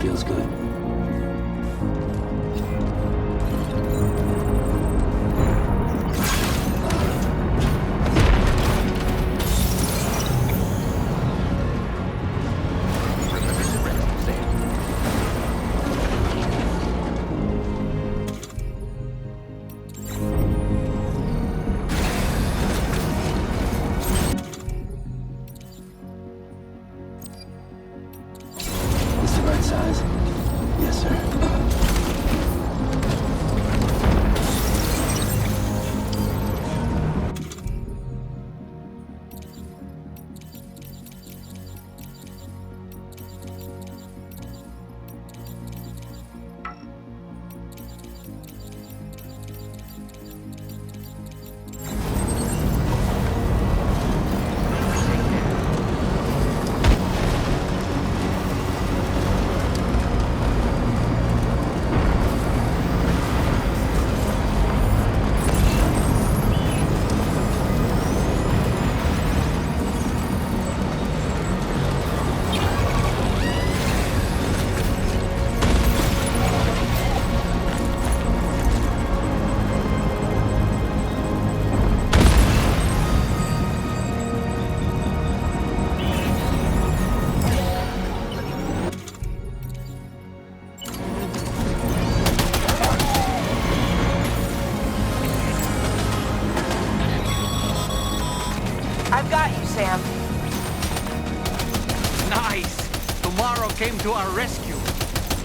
feels good. Size? Yes, sir. I've got you, Sam. Nice! Tomorrow came to our rescue.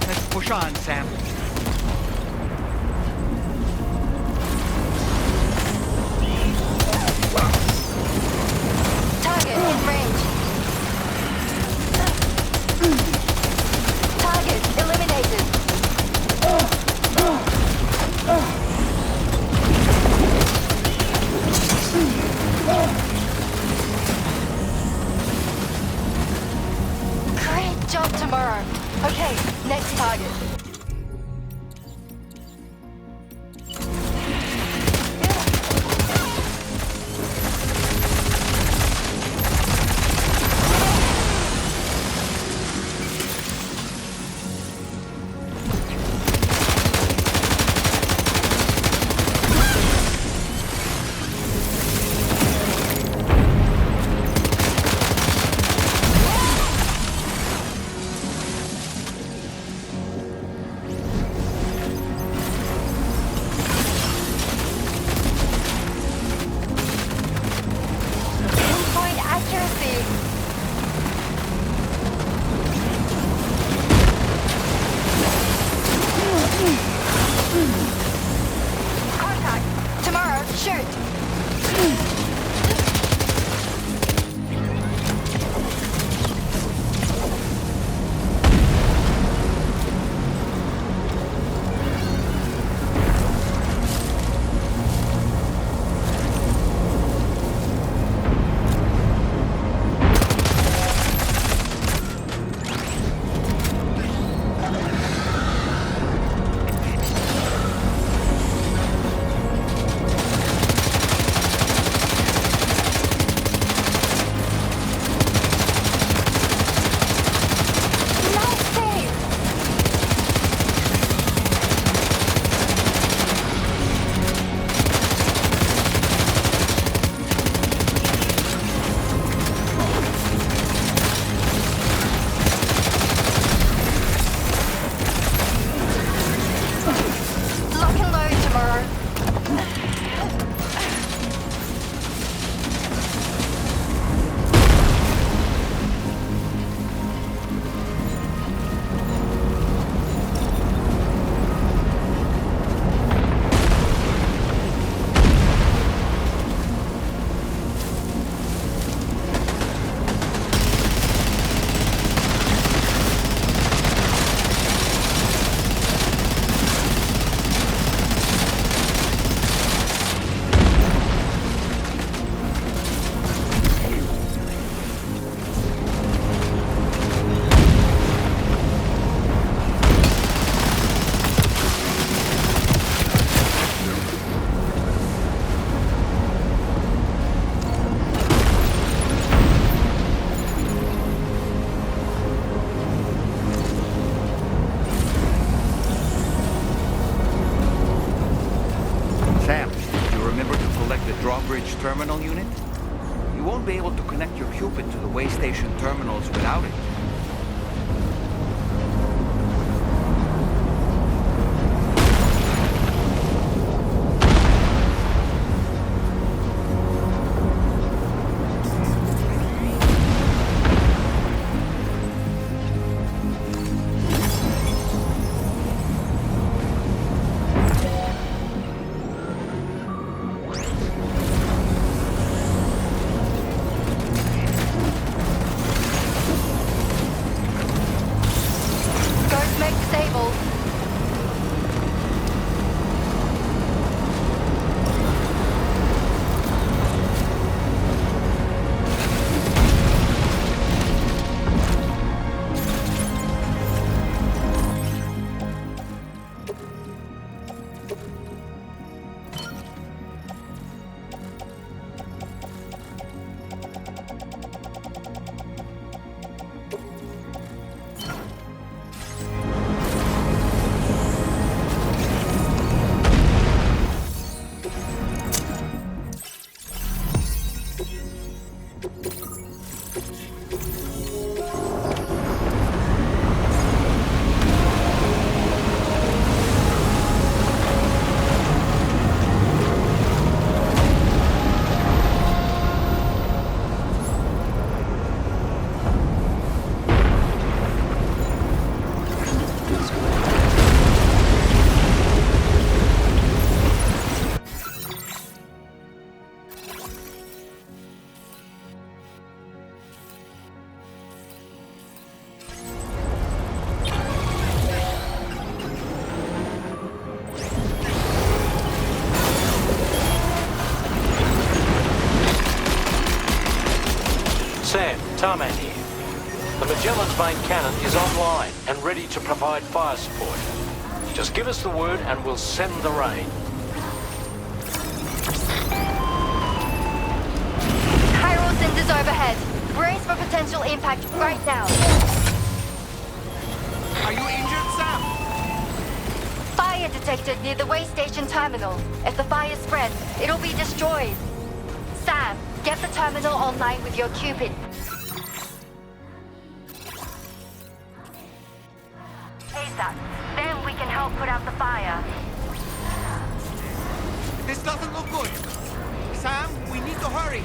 Let's push on, Sam. Target in range. Target eliminated. Great job tomorrow. Okay, next target. way station terminals without it. Sam, Tarman here. The Magellan's main cannon is online and ready to provide fire support. Just give us the word and we'll send the rain. Chiral sensors overhead. Brace for potential impact right now. Are you injured, Sam? Fire detected near the way station terminal. If the fire spreads, it'll be destroyed. Sam, get the terminal online with your Cupid. ASAP. Then we can help put out the fire. This doesn't look good. Sam, we need to hurry.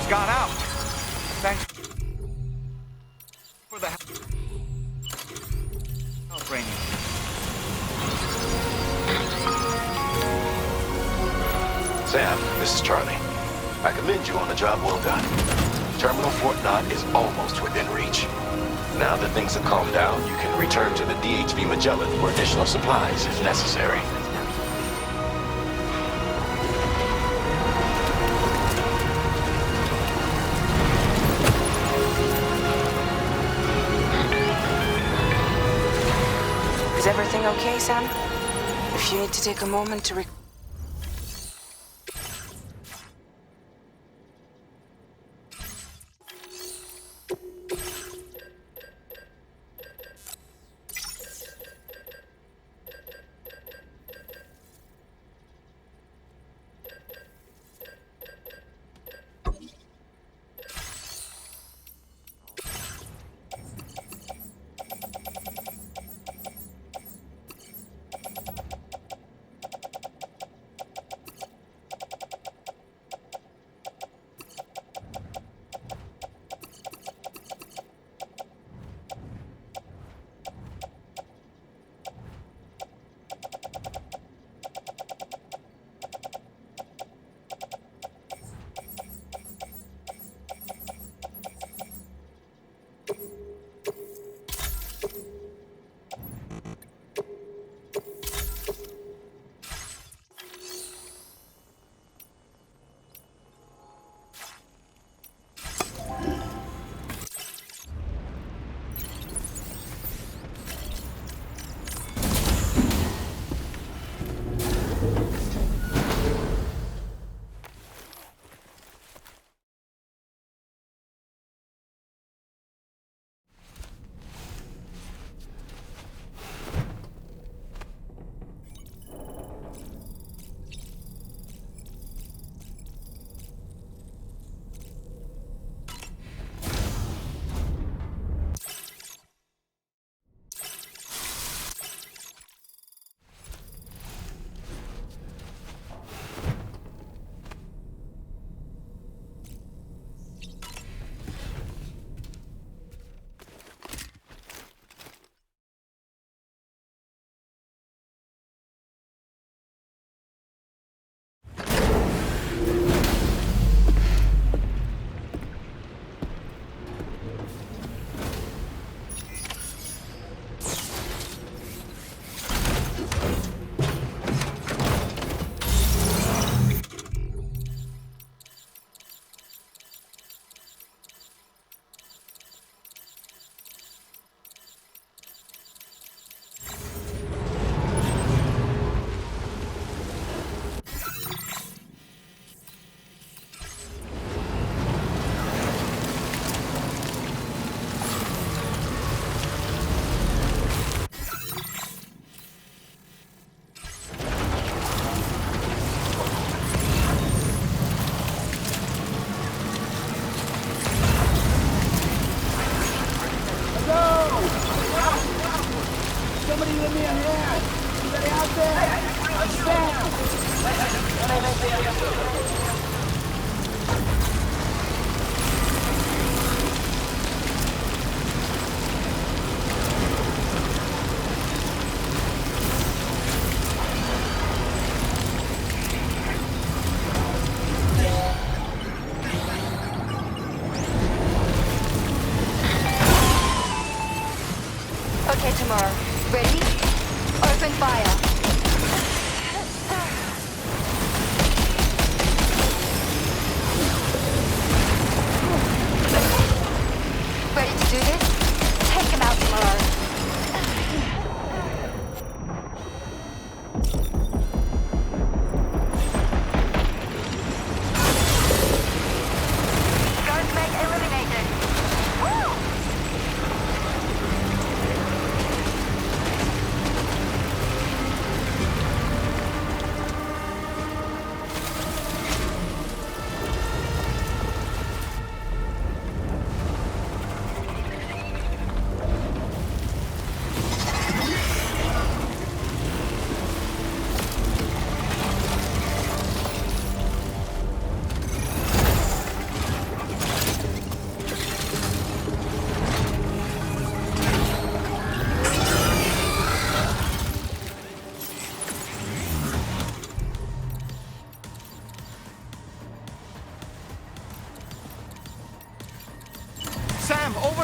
He's got out. Thanks for the help, Rainy. Sam, this is Charlie. I commend you on a job well done. Terminal Fort Knott is almost within reach. Now that things have calmed down, you can return to the DHV Magellan for additional supplies if necessary. Is everything okay, Sam? If you need to take a moment to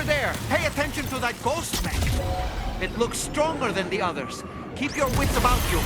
Over there! Pay attention to that ghost mech! It looks stronger than the others. Keep your wits about you.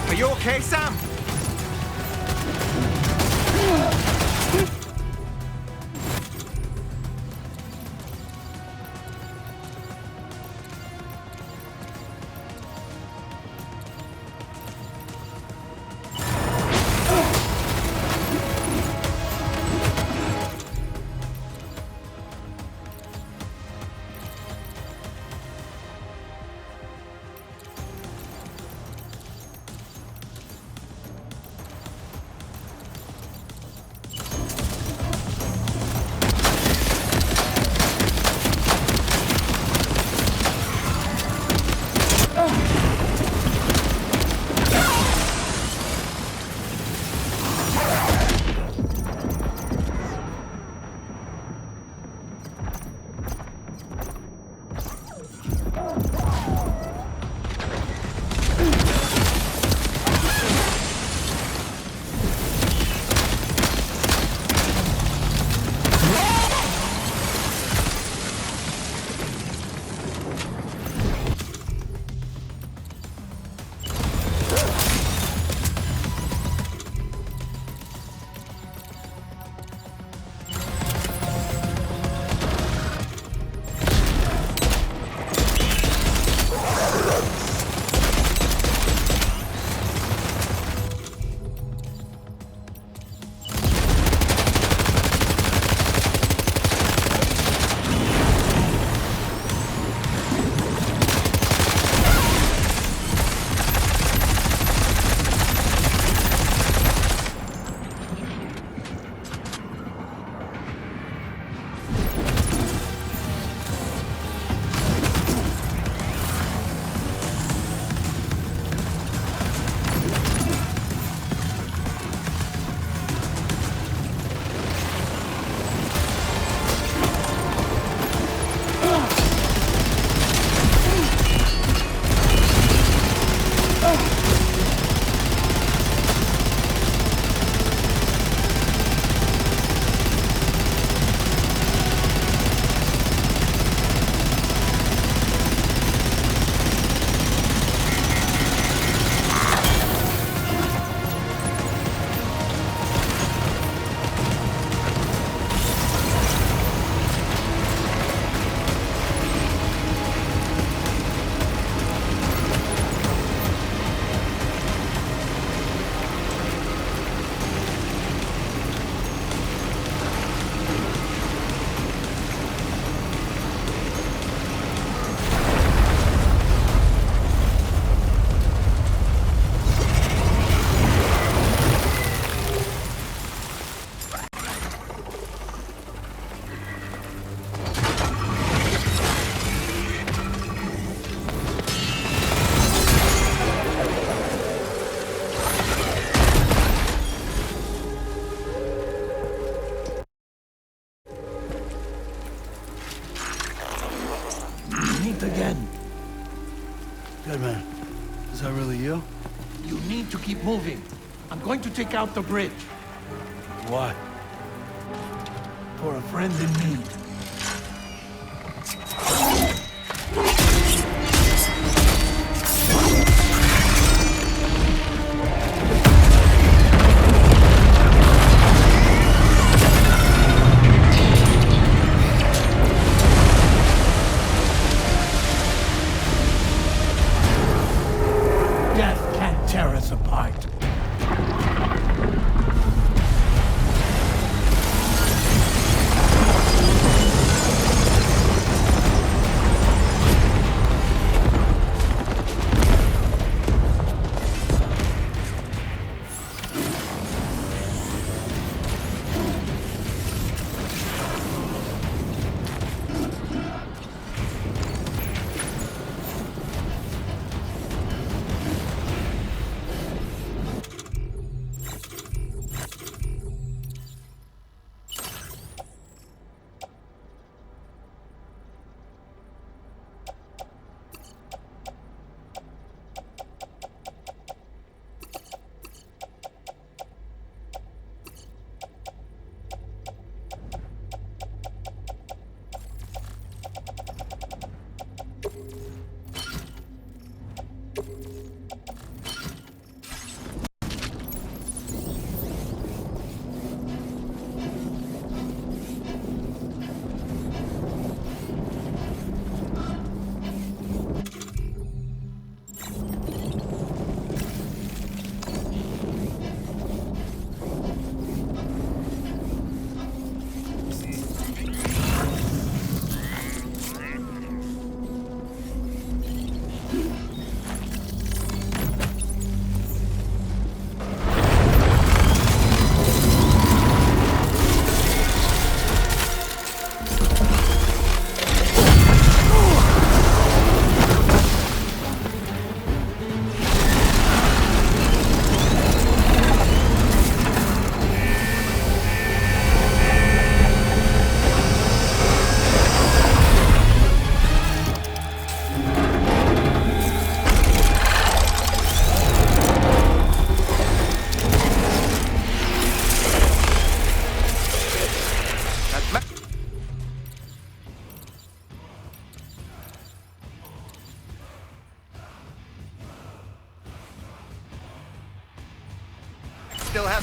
Are you okay, Sam? Again. Good man. Is that really you? You need to keep moving. I'm going to take out the bridge. Why? For a friend in need. Death can't tear us apart.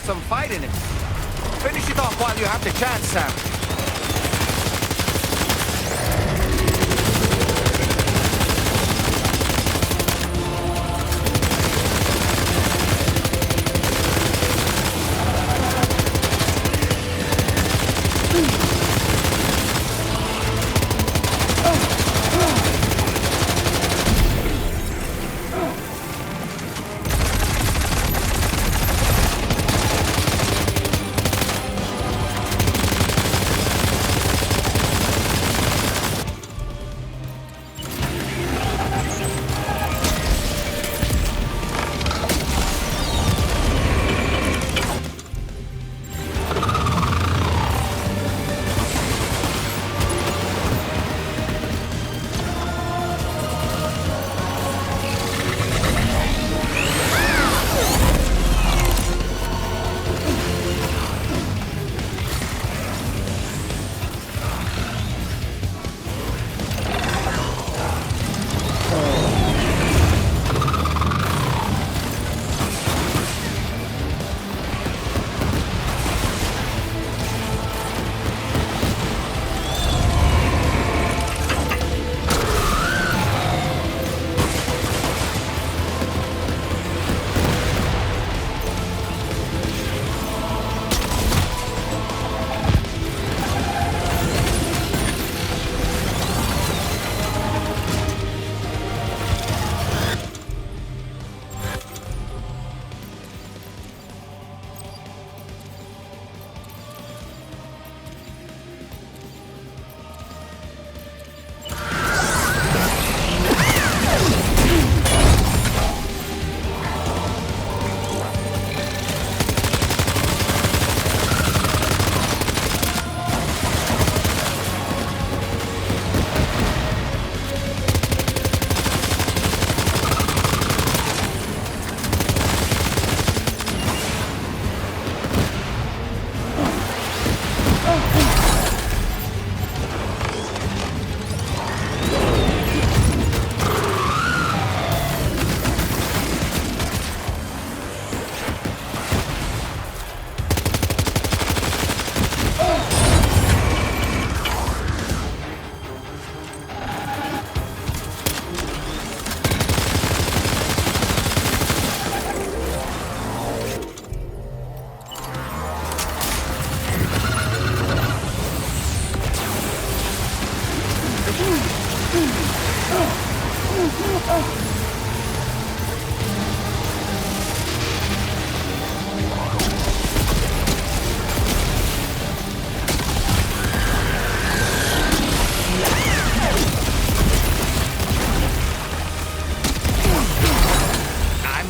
some fight in it. Finish it off while you have the chance, Sam.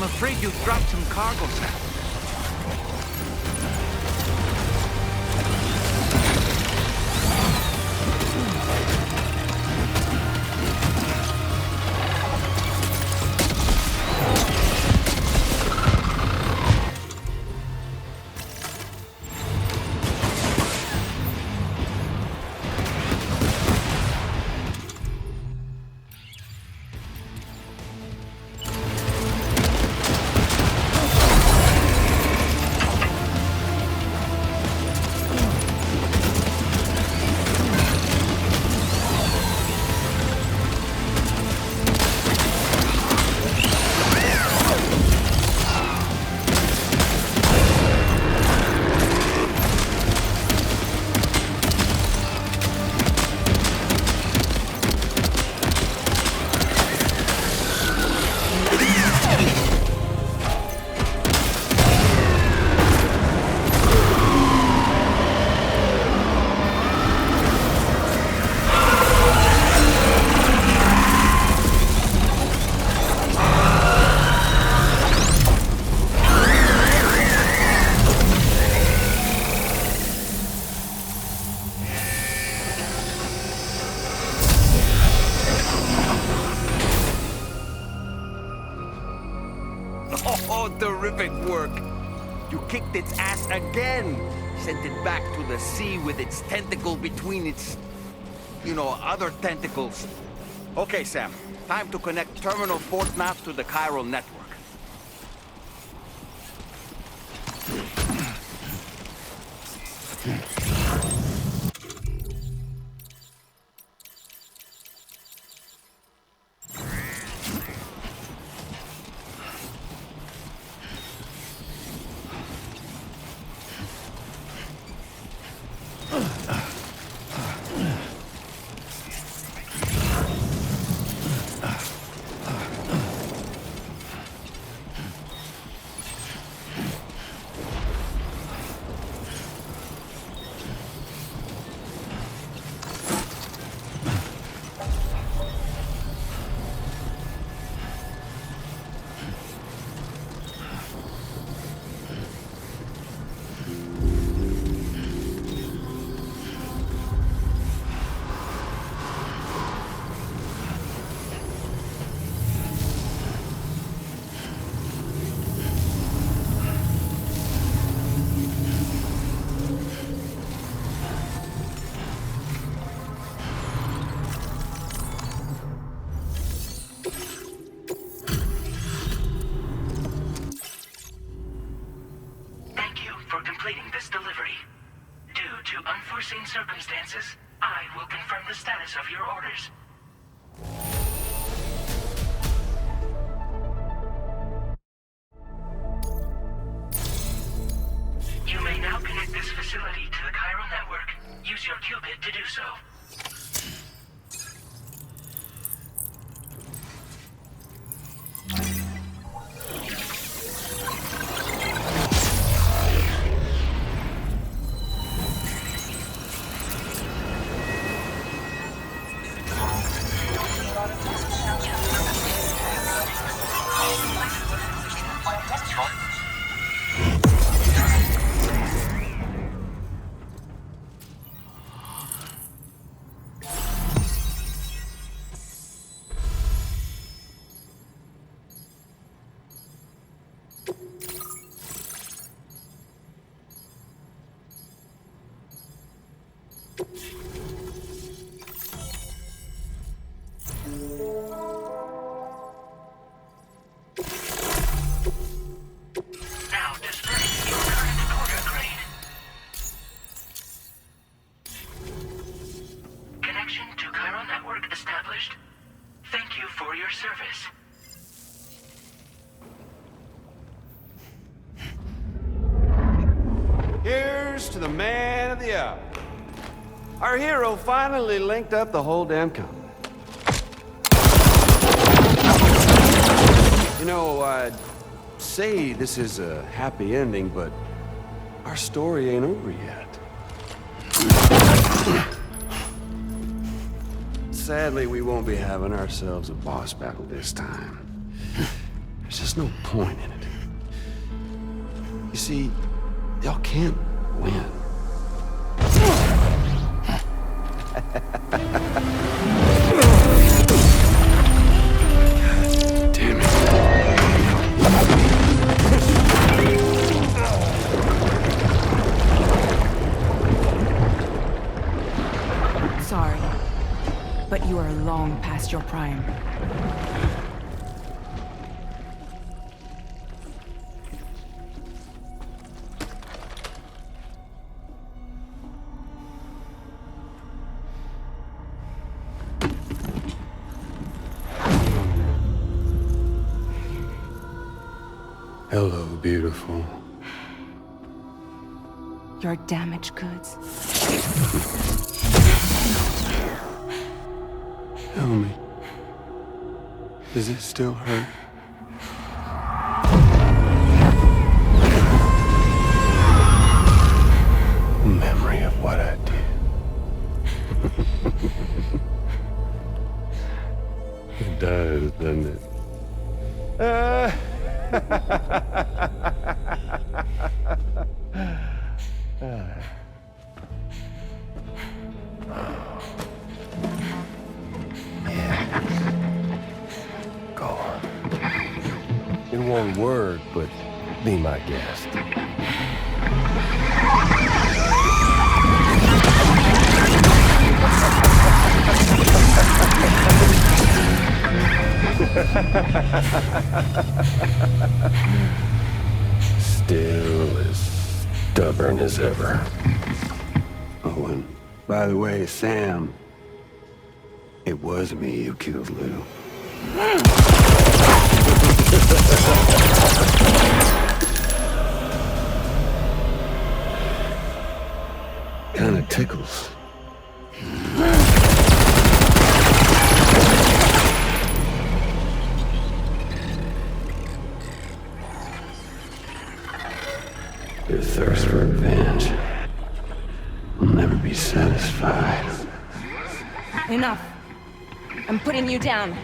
Afraid you dropped some cargo, Sam. Oh, terrific work. You kicked its ass again. Sent it back to the sea with its tentacle between its, other tentacles. Okay, Sam. Time to connect Terminal Fort Nav to the chiral network. completing this delivery. Due to unforeseen circumstances, I will confirm the status of your orders. You may now connect this facility to the chiral network. Use your qubit to do so. Now display your current order grade. Connection to chiral network established. Thank you for your service. Here's to the man of the hour. Our hero finally linked up the whole damn company. You know, I'd say this is a happy ending, but our story ain't over yet. Sadly, we won't be having ourselves a boss battle this time. There's just no point in it. You see, y'all can't win. Damn it. Sorry, but you are long past your prime. Hello, beautiful. Your damaged goods. Tell me, does it still hurt? Memory of what I did. It does, doesn't it? Go on. In one word, but be my guest. Still as stubborn as ever. Oh, and by the way, Sam, it was me who killed Lou. Kinda tickles. Your thirst for revenge will never be satisfied. Enough. I'm putting you down.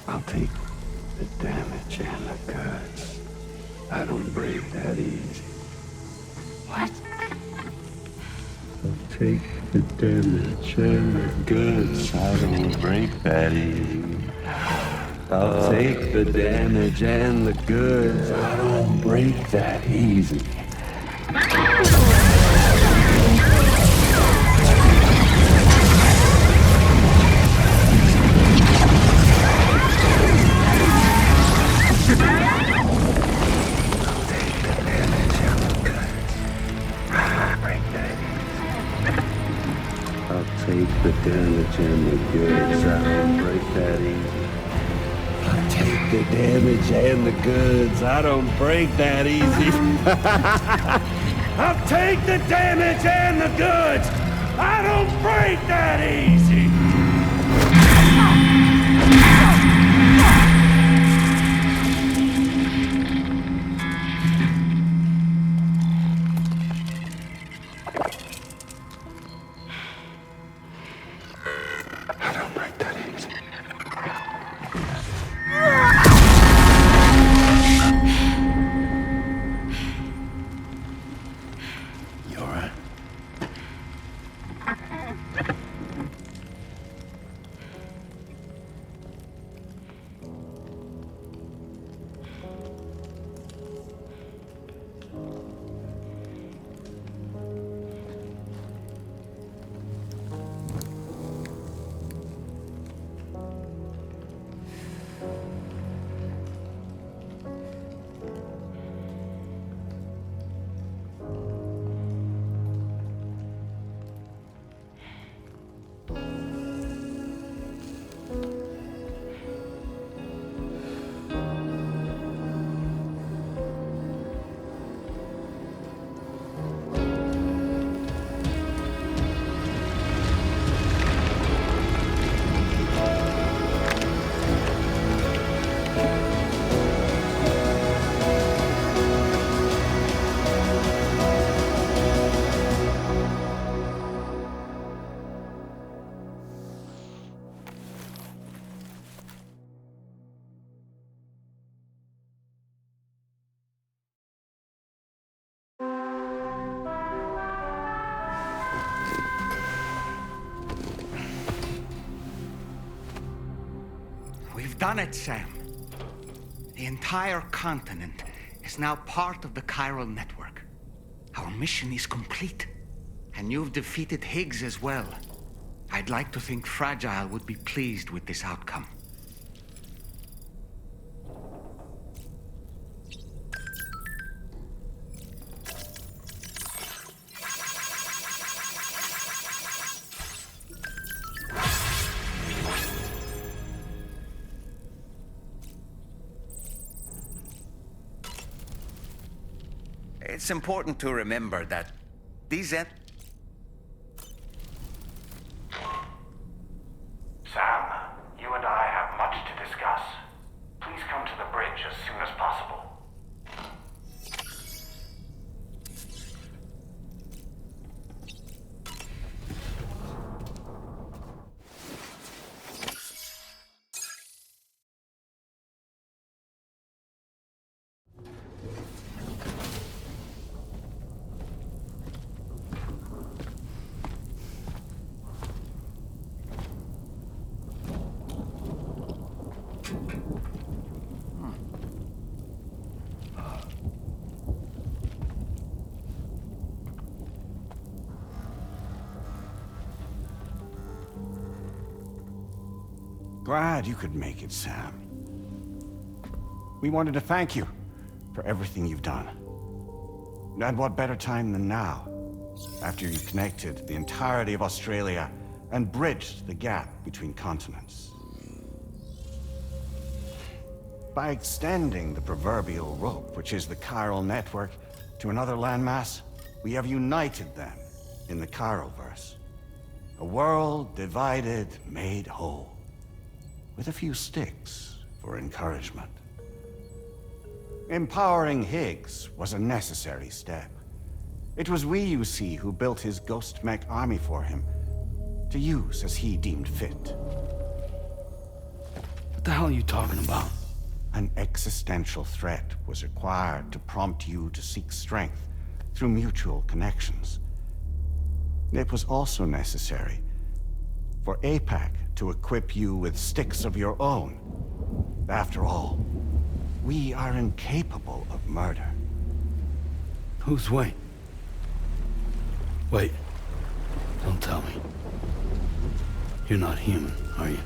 I'll take the damage and the goods. I don't break that easy. What? I'll take the damage and the goods. I don't break that easy. I'll take the damage and the goods. I don't break that easy. Take the damage and the goods. I don't break that easy. I'll take the damage and the goods. I don't break that easy. I'll take the damage and the goods. I don't break that easy. We've done it, Sam. The entire continent is now part of the chiral network. Our mission is complete. And you've defeated Higgs as well. I'd like to think Fragile would be pleased with this outcome. It's important to remember that these Sam, you and I have much to discuss. Please come to the bridge as soon as possible. Glad you could make it, Sam. We wanted to thank you for everything you've done. And what better time than now, after you connected the entirety of Australia and bridged the gap between continents. By extending the proverbial rope, which is the chiral network, to another landmass, we have united them in the Chiroverse. A world divided, made whole, with a few sticks for encouragement. Empowering Higgs was a necessary step. It was we, you see, who built his ghost mech army for him, to use as he deemed fit. What the hell are you talking about? An existential threat was required to prompt you to seek strength through mutual connections. It was also necessary for APAC to equip you with sticks of your own. After all, we are incapable of murder. Who's we? Wait. Don't tell me. You're not human, are you?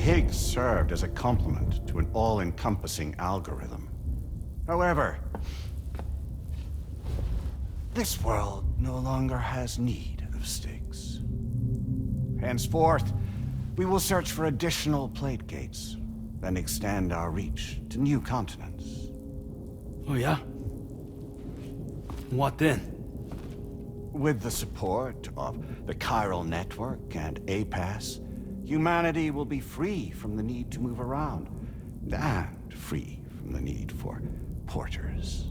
Higgs served as a complement to an all-encompassing algorithm. However, this world no longer has need of sticks. Henceforth, we will search for additional plate gates, then extend our reach to new continents. Oh yeah? What then? With the support of the chiral network and APAS, humanity will be free from the need to move around, and free from the need for porters.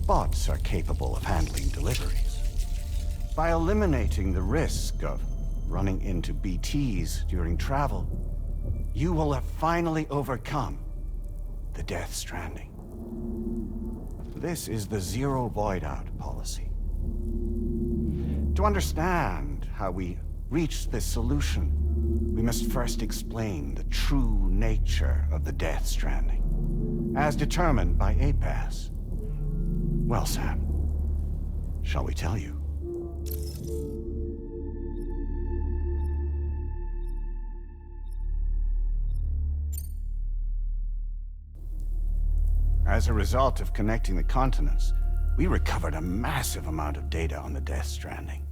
Bots are capable of handling deliveries. By eliminating the risk of running into BTs during travel, you will have finally overcome the Death Stranding. This is the Zero Void Out policy. To understand how we reached this solution, we must first explain the true nature of the Death Stranding, as determined by APAS. Well, Sam, shall we tell you? As a result of connecting the continents, we recovered a massive amount of data on the Death Stranding.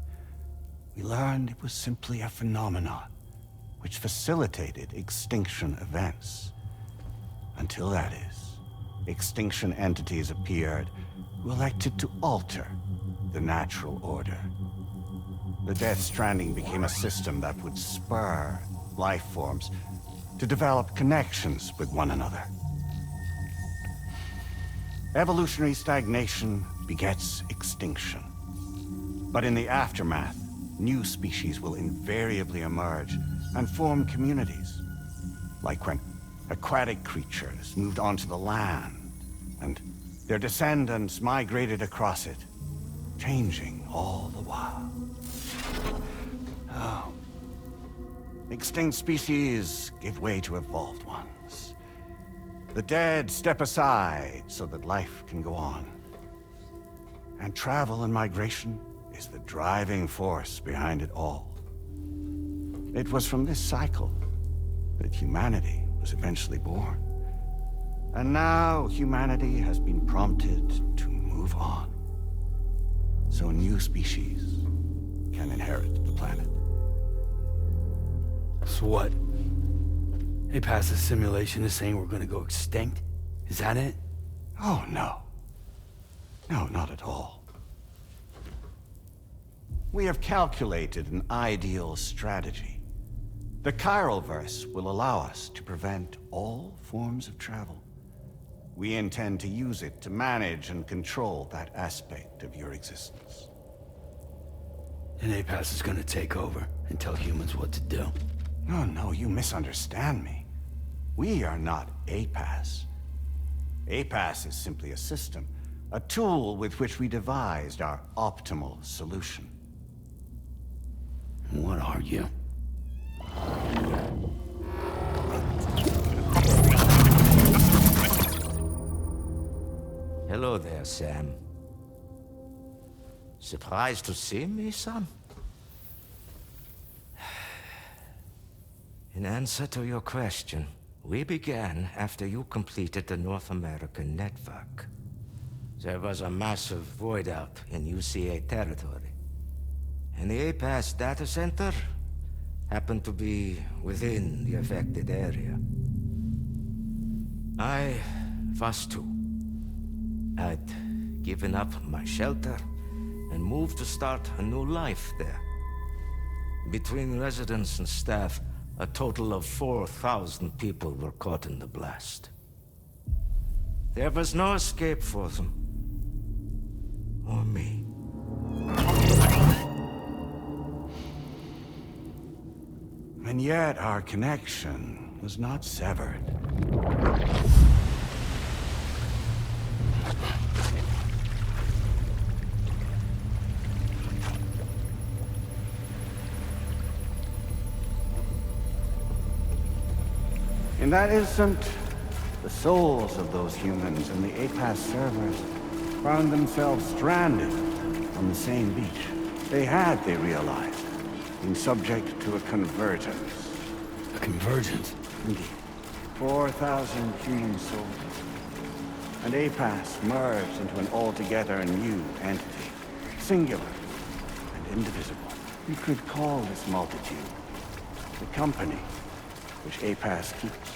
We learned it was simply a phenomenon which facilitated extinction events. Until that is, extinction entities appeared who elected to alter the natural order. The Death Stranding became a system that would spur life forms to develop connections with one another. Evolutionary stagnation begets extinction. But in the aftermath, new species will invariably emerge and form communities. Like when aquatic creatures moved onto the land, and their descendants migrated across it, changing all the while. Oh. Extinct species give way to evolved ones. The dead step aside so that life can go on. And travel and migration is the driving force behind it all. It was from this cycle that humanity was eventually born. And now humanity has been prompted to move on, so new species can inherit the planet. So what? APAS's simulation is saying we're gonna go extinct? Is that it? Oh, no. No, not at all. We have calculated an ideal strategy. The Chiroverse will allow us to prevent all forms of travel. We intend to use it to manage and control that aspect of your existence. And APAS is gonna take over and tell humans what to do. No, you misunderstand me. We are not APAS. APAS is simply a system, a tool with which we devised our optimal solution. What are you? Hello there, Sam. Surprised to see me, son? In answer to your question, we began after you completed the North American network. There was a massive void out in UCA territory. And the APAS data center happened to be within the affected area. I was too. I'd given up my shelter and moved to start a new life there. Between residents and staff, a total of 4,000 people were caught in the blast. There was no escape for them. Or me. And yet our connection was not severed. In that instant, the souls of those humans in the APAS servers found themselves stranded on the same beach. They realized, been subject to a convergence. A convergence? Indeed. 4,000 human souls. And APAS merged into an altogether new entity. Singular and indivisible. You could call this multitude the company which APAS keeps.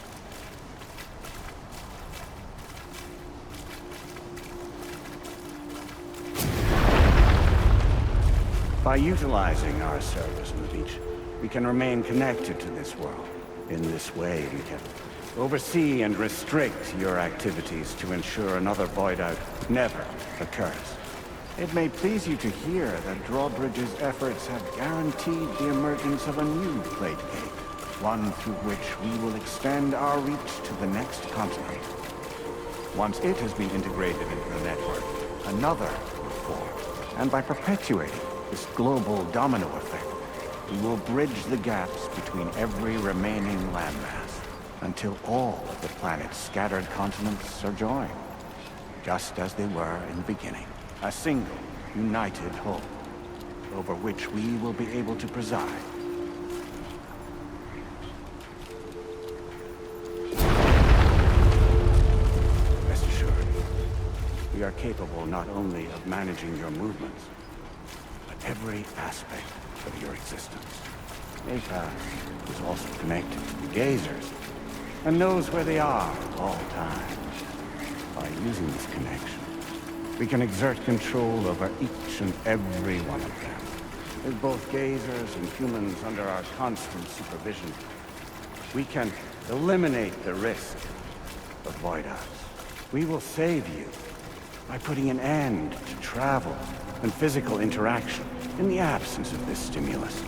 By utilizing our service on the beach, we can remain connected to this world. In this way, we can oversee and restrict your activities to ensure another void out never occurs. It may please you to hear that Drawbridge's efforts have guaranteed the emergence of a new plate gate, one through which we will extend our reach to the next continent. Once it has been integrated into the network, another will form, and by perpetuating this global domino effect, we will bridge the gaps between every remaining landmass until all of the planet's scattered continents are joined, just as they were in the beginning. A single, united whole, over which we will be able to preside. Rest assured, we are capable not only of managing your movements, every aspect of your existence. APAS is also connected to the Gazers, and knows where they are at all times. By using this connection, we can exert control over each and every one of them. With both Gazers and humans under our constant supervision, we can eliminate the risk of void-outs. We will save you by putting an end to travel and physical interaction. In the absence of this stimulus,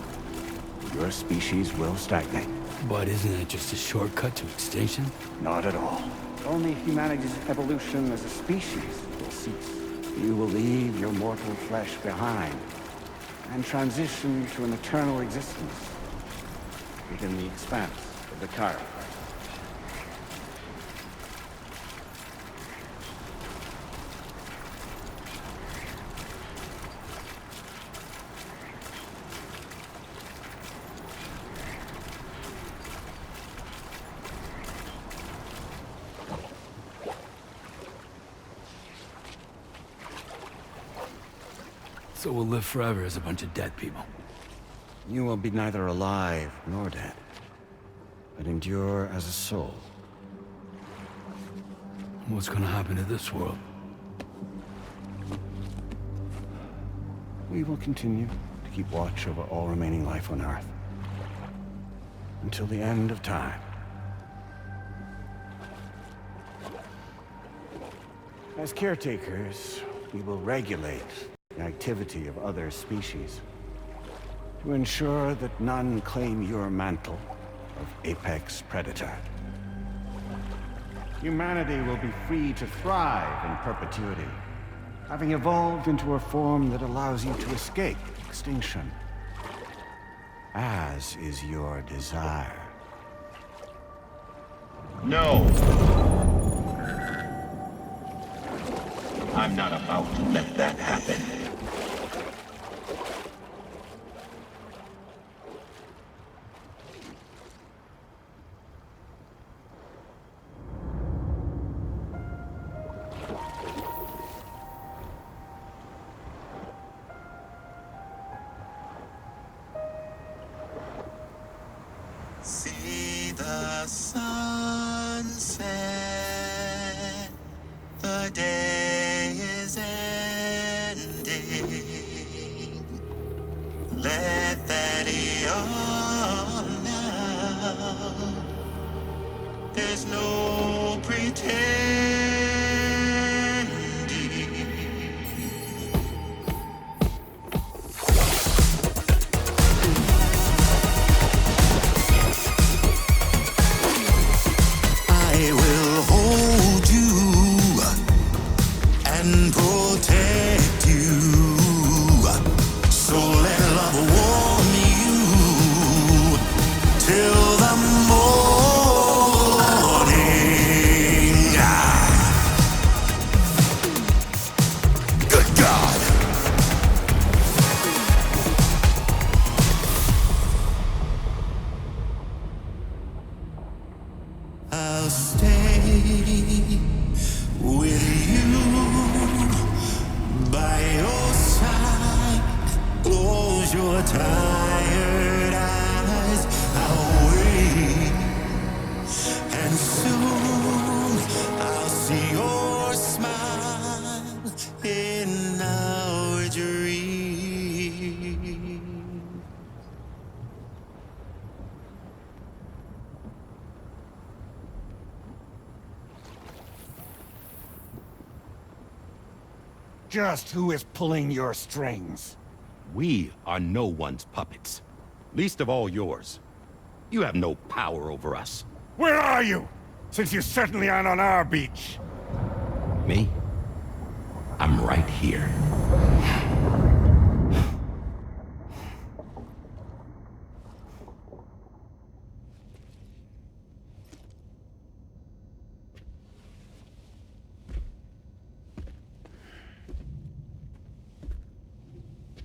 your species will stagnate. But isn't it just a shortcut to extinction? Not at all. Only humanity's evolution as a species will cease. You will leave your mortal flesh behind and transition to an eternal existence within the expanse of the Chiron. So we'll live forever as a bunch of dead people. You will be neither alive nor dead, but endure as a soul. What's gonna happen to this world? We will continue to keep watch over all remaining life on Earth. Until the end of time. As caretakers, we will regulate the activity of other species to ensure that none claim your mantle of apex predator. Humanity will be free to thrive in perpetuity, having evolved into a form that allows you to escape extinction, as is your desire. No! I'm not about to let that happen. See the sunset. The day is ending. Let that yawn now. There's no pretending. I will hold you and protect you. So let love warm you till the morning. Good God. I'll stay with you by your side. Close your tired eyes. I'll wait, and soon I'll see your smile in our dream. Just who is pulling your strings? We are no one's puppets. Least of all yours. You have no power over us. Where are you? Since you certainly aren't on our beach. Me? I'm right here.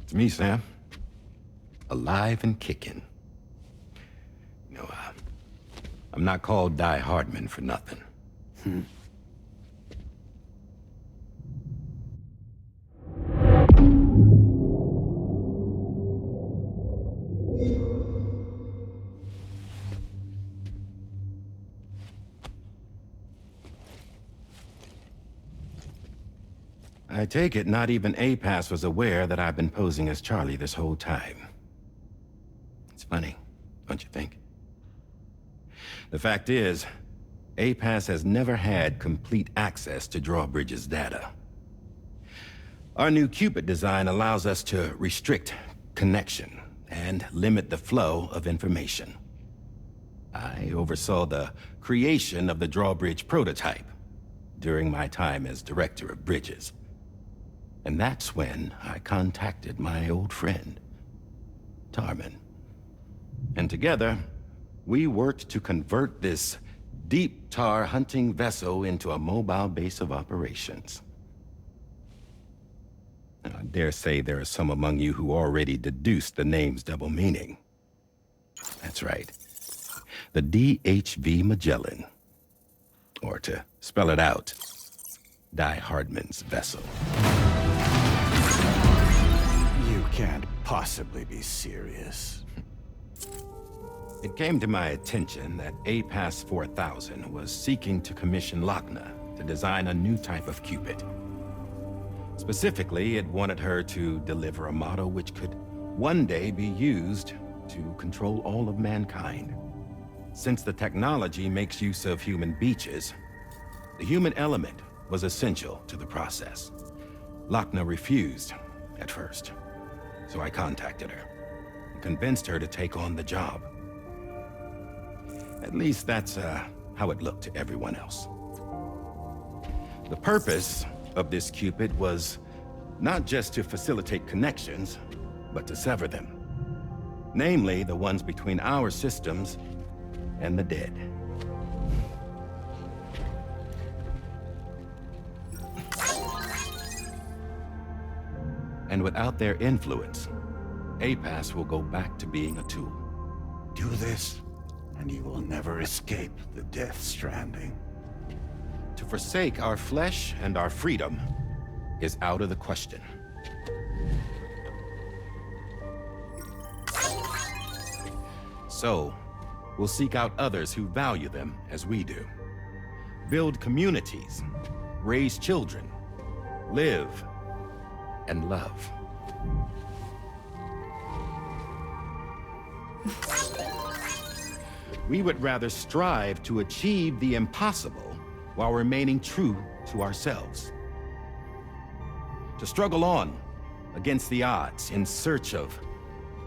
It's me, Sam. Alive and kicking. You know, I'm not called Die Hardman for nothing. I take it not even APAS was aware that I've been posing as Charlie this whole time. It's funny, don't you think? The fact is, APAS has never had complete access to Drawbridge's data. Our new Cupid design allows us to restrict connection and limit the flow of information. I oversaw the creation of the Drawbridge prototype during my time as Director of Bridges. And that's when I contacted my old friend, Tarman. And together, we worked to convert this deep tar hunting vessel into a mobile base of operations. I dare say there are some among you who already deduced the name's double meaning. That's right. The DHV Magellan. Or to spell it out, Die Hardman's vessel. You can't possibly be serious. It came to my attention that APAS 4000 was seeking to commission Lochna to design a new type of Cupid. Specifically, it wanted her to deliver a model which could one day be used to control all of mankind. Since the technology makes use of human beaches, the human element was essential to the process. Lochna refused at first, so I contacted her and convinced her to take on the job. At least that's how it looked to everyone else. The purpose of this Cupid was not just to facilitate connections, but to sever them. Namely, the ones between our systems and the dead. And without their influence, APAS will go back to being a tool. Do this, and you will never escape the death stranding. To forsake our flesh and our freedom is out of the question. So, will seek out others who value them as we do. Build communities, raise children, live, and love. We would rather strive to achieve the impossible while remaining true to ourselves. To struggle on against the odds in search of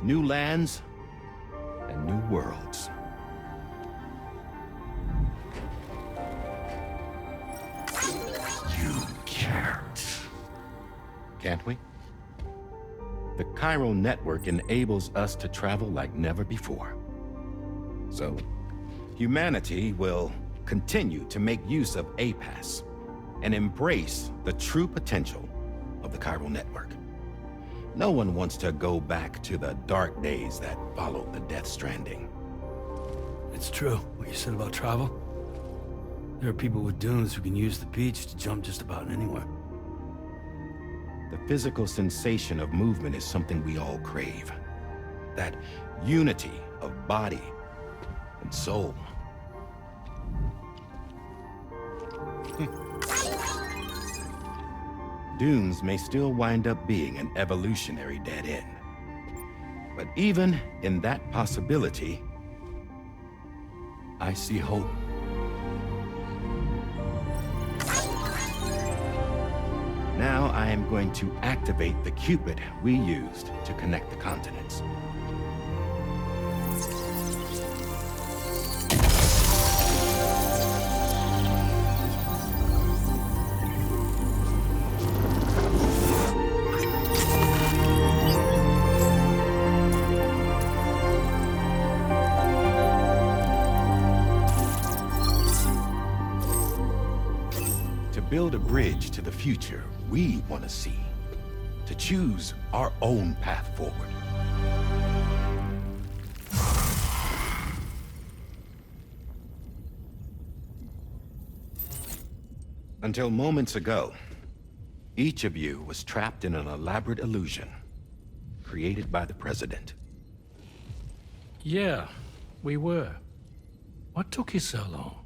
new lands and new worlds. You can't. Can't we? The chiral network enables us to travel like never before. So, humanity will continue to make use of APAS and embrace the true potential of the chiral network. No one wants to go back to the dark days that followed the Death Stranding. It's true, what you said about travel. There are people with dunes who can use the beach to jump just about anywhere. The physical sensation of movement is something we all crave. That unity of body and soul. Dunes may still wind up being an evolutionary dead end. But even in that possibility, I see hope. Now I am going to activate the Cupid we used to connect the continents. Build a bridge to the future we want to see, to choose our own path forward. Until moments ago, each of you was trapped in an elaborate illusion created by the President. Yeah, we were. What took you so long?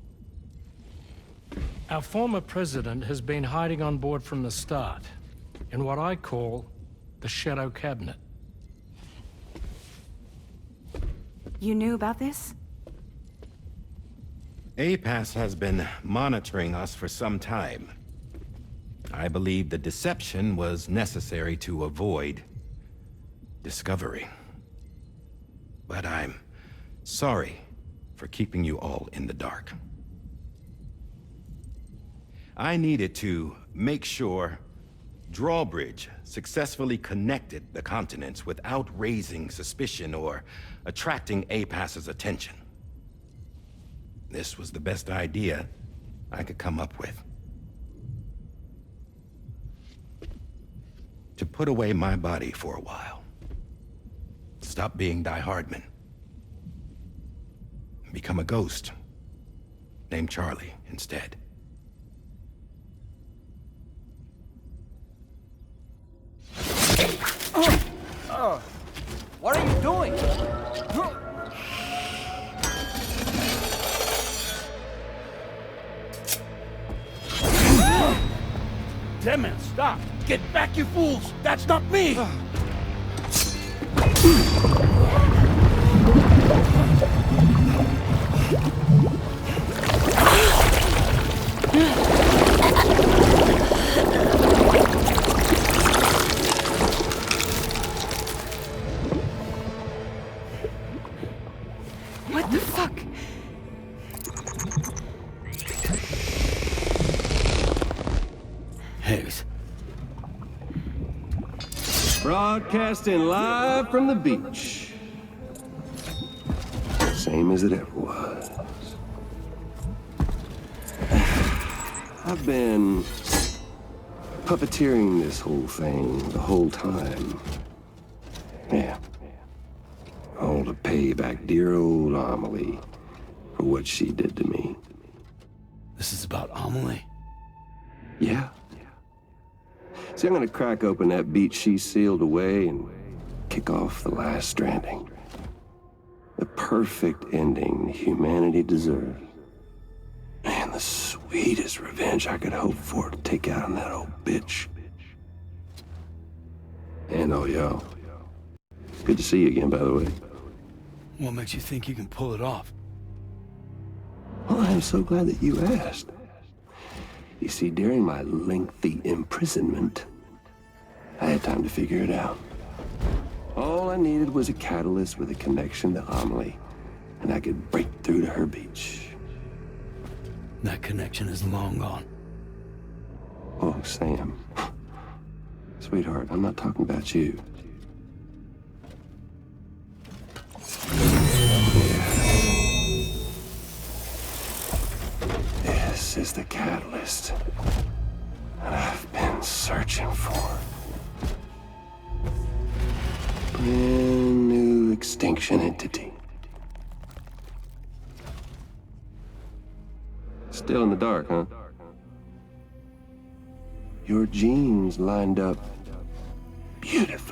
Our former president has been hiding on board from the start, in what I call the Shadow Cabinet. You knew about this? APAS has been monitoring us for some time. I believe the deception was necessary to avoid discovery. But I'm sorry for keeping you all in the dark. I needed to make sure Drawbridge successfully connected the continents without raising suspicion or attracting APAS's attention. This was the best idea I could come up with. To put away my body for a while. Stop being Die Hardman. Become a ghost. Named Charlie instead. What are you doing? Damn man, stop! Get back, you fools! That's not me! What the fuck? Higgs. Broadcasting live from the beach. Same as it ever was. I've been puppeteering this whole thing the whole time. Yeah. All to pay back dear old Amelie for what she did to me. This is about Amelie? Yeah. See, I'm gonna crack open that beach she sealed away and kick off the last stranding. The perfect ending humanity deserves. Man, the sweetest revenge I could hope for to take out on that old bitch. And oh, yo. Good to see you again, by the way. What makes you think you can pull it off? Well, I'm so glad that you asked. You see, during my lengthy imprisonment, I had time to figure it out. All I needed was a catalyst with a connection to Amelie, and I could break through to her beach. That connection is long gone. Oh, Sam. Sweetheart, I'm not talking about you. This is the catalyst that I've been searching for. Brand new extinction entity. Still in the dark, huh? Your genes lined up beautifully.